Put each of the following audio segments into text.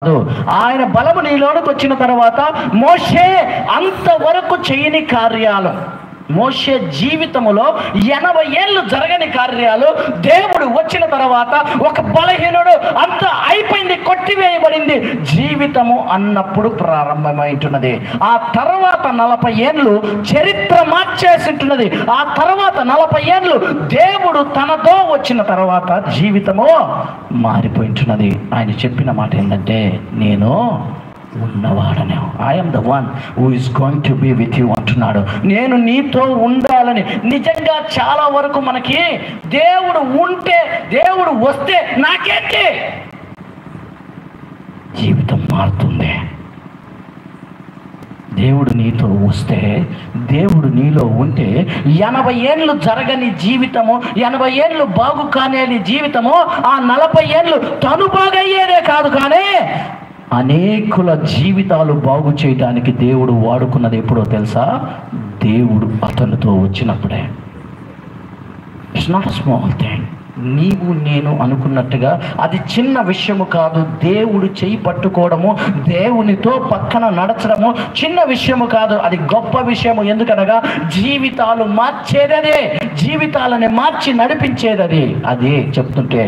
ఆయన బలము నీలోనికి వచ్చిన తర్వాత మోషే అంతవరకు చేయని కార్యాలు, మోషే జీవితములో 80 ఏళ్ళు జరగని కార్యాలు దేవుడు వచ్చిన తర్వాత ఒక బలహీనుడు అంత అయిపోయింది, కొట్టివేయబడింది జీవితము అన్నప్పుడు ప్రారంభమైంటున్నది. ఆ తర్వాత 40 ఏళ్ళు చరిత్ర మార్చేసింటున్నది. ఆ తర్వాత 40 ఏళ్ళు దేవుడు తనతో వచ్చిన తర్వాత జీవితము మారిపోయింటున్నది. ఆయన చెప్పిన మాట ఏంటంటే, నేను ఉన్నవాడనే, I'm the one who is going to be with you అంటున్నాడు. నేను నీతో ఉండాలని. నిజంగా చాలా వరకు మనకి దేవుడు ఉంటే, దేవుడు వస్తే నాకేంటి, జీవితం మారుతుంది. దేవుడు నీతో వస్తే, దేవుడు నీలో ఉంటే 80 ఏళ్ళు జరగని జీవితము, 80 ఏళ్ళు బాగు కానేని జీవితము, ఆ 40 ఏళ్ళు తను బాగయ్యేదే కాదు, కానీ అనేకుల జీవితాలు బాగు చేయడానికి దేవుడు వాడుకున్నది ఎప్పుడో తెలుసా? దేవుడు అతనితో వచ్చినప్పుడే. It's not a small thing. నీవు నేను అనుకున్నట్టుగా అది చిన్న విషయము కాదు. దేవుడు చేయి పట్టుకోవడము, దేవునితో పక్కన నడచడము చిన్న విషయము కాదు, అది గొప్ప విషయము. ఎందుకనగా జీవితాలు మార్చేదదే, జీవితాలని మార్చి నడిపించేదది. అదే చెప్తుంటే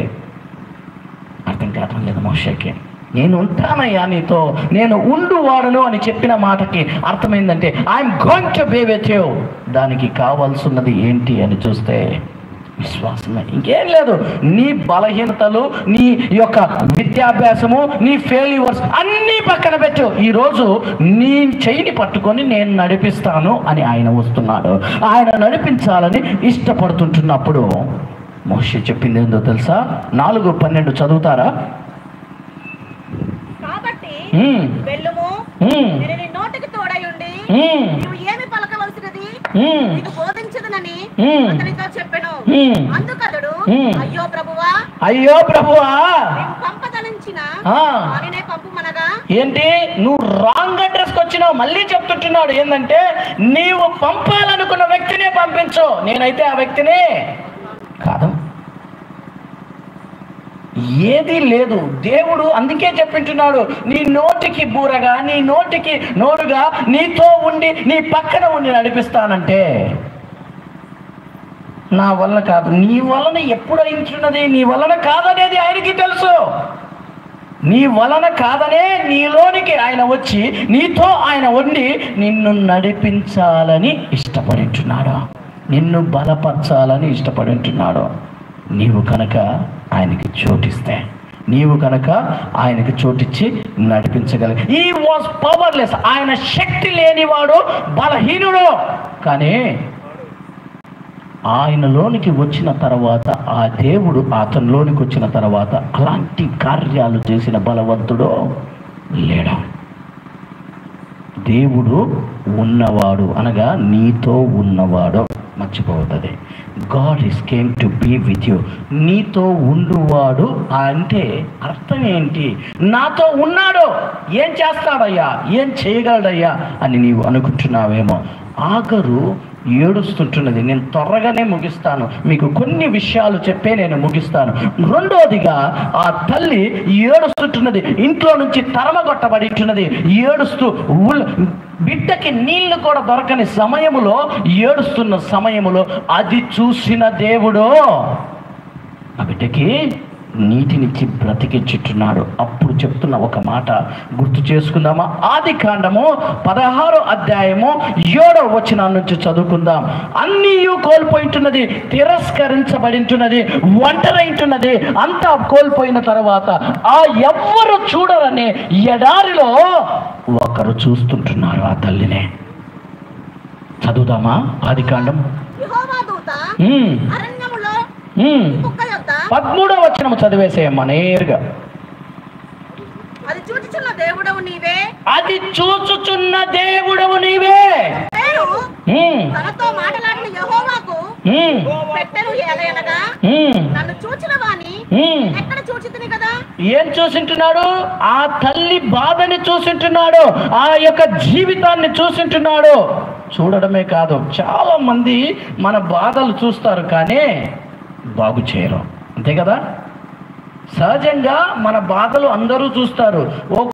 అర్థం కావటం లేదు మోషేకి. నేను ఉంటానయ్యా నీతో, నేను ఉండువాడను అని చెప్పిన మాటకి అర్థమైందంటే I'm going to be with you. దానికి కావాల్సినది ఏంటి అని చూస్తే విశ్వాసమే, ఇంకేం లేదు. నీ బలహీనతలు, నీ యొక్క విద్యాభ్యాసము, నీ ఫెయిల్యూర్స్ అన్నీ పక్కన పెట్టు. ఈరోజు నీ చెయ్యిని పట్టుకొని నేను నడిపిస్తాను అని ఆయన వస్తున్నాడు. ఆయన నడిపించాలని ఇష్టపడుతుంటున్నప్పుడు మోషే చెప్పింది ఏందో తెలుసా? 4:12 చదువుతారా? వెళ్ళుము, నేను నీ నోటికి తోడయుండి నీవు ఏమి పలకవలసినది నీకు బోధించదనని అతనితో చెప్పెను. అందుకతడు, అయ్యో ప్రభువా, అయ్యో ప్రభువా, నీవు పంపదలించిన వానినే పంపుమనగా. ఏంటి, నువ్వు రాంగ్ అడ్రస్కి వచ్చినావు. మళ్ళీ చెప్తుంటున్నాడు ఏంటంటే, నీవు పంపాలనుకున్న వ్యక్తినే పంపించు, నేనైతే ఆ వ్యక్తిని కాదు. ఏది లేదు. దేవుడు అందుకే చెప్పింటున్నాడు, నీ నోటికి బూరగా, నీ నోటికి నోరుగా నీతో ఉండి నీ పక్కన ఉండి నడిపిస్తానంటే నా వలన కాదు. నీ వలన ఎప్పుడు అయించున్నది, నీ వలన కాదనేది ఆయనకి తెలుసు. నీ వలన కాదనే నీలోనికి ఆయన వచ్చి నీతో ఆయన ఉండి నిన్ను నడిపించాలని ఇష్టపడింటున్నాడు, నిన్ను బలపరచాలని ఇష్టపడింటున్నాడు. నీవు కనుక ఆయనకి చోటిస్తే, నీవు కనుక ఆయనకి చోటిచ్చి నడిపించగల. ఈ వాజ్ పవర్లెస్. ఆయన శక్తి లేనివాడు, బలహీనుడు. కానీ ఆయనలోనికి వచ్చిన తర్వాత, ఆ దేవుడు అతనిలోనికి వచ్చిన తర్వాత అలాంటి కార్యాలు చేసిన బలవంతుడు లేడు. దేవుడు ఉన్నవాడు అనగా నీతో ఉన్నవాడు, మర్చిపోతుంది. God is came to be with you. నీతో ఉండువాడు అంటే అర్థం ఏంటి? నాతో ఉన్నాడు, ఏం చేస్తాడయ్యా, ఏం చేయగలడయ్యా అని నీవు అనుకుంటున్నావేమో. ఆగరు ఏడుస్తుంటున్నది. నేను త్వరగానే ముగిస్తాను, మీకు కొన్ని విషయాలు చెప్పే నేను ముగిస్తాను. రెండోదిగా ఆ తల్లి ఏడుస్తుంటున్నది, ఇంట్లో నుంచి తరమగొట్టబడిట్టున్నది. ఏడుస్తూ బిడ్డకి నీళ్లు కూడా దొరకని సమయములో, ఏడుస్తున్న సమయములో అది చూసిన దేవుడు ఆ బిడ్డకి నీటినిచ్చి బ్రతికించుతున్నాడు. అప్పుడు చెప్తున్న ఒక మాట గుర్తు చేసుకుందామా? ఆదికాండము 16వ అధ్యాయము 7వ వచనం నుంచి చదువుకుందాం. అన్నీ కోల్పోయింటున్నది, తిరస్కరించబడింటున్నది, ఒంటరైంటున్నది. అంతా కోల్పోయిన తర్వాత ఆ ఎవ్వరు చూడరని ఎడారిలో ఒకరు చూస్తుంటున్నారు ఆ తల్లినే. చదువుదామా? ఆదికాండం 13వ వచనం చదివేసేయమ్మా నేరుగా. అది చూచుచున్న దేవుడవు నీవే, అది చూచుచున్న దేవుడవు నీవే. తనతో మాట్లాడిన యెహోవాకు పెట్టెను ఏలయనగా, నన్ను చూచిన వాని ఎక్కడ చూచితిని కదా. ఏం చూసింటున్నాడు? ఆ తల్లి బాధని చూసింటున్నాడు, ఆ యొక్క జీవితాన్ని చూసింటున్నాడు. చూడడమే కాదు, చాలా మంది మన బాధలు చూస్తారు కానీ బాగు చేయరు, అంతే కదా? సహజంగా మన బాధలు అందరూ చూస్తారు. ఓ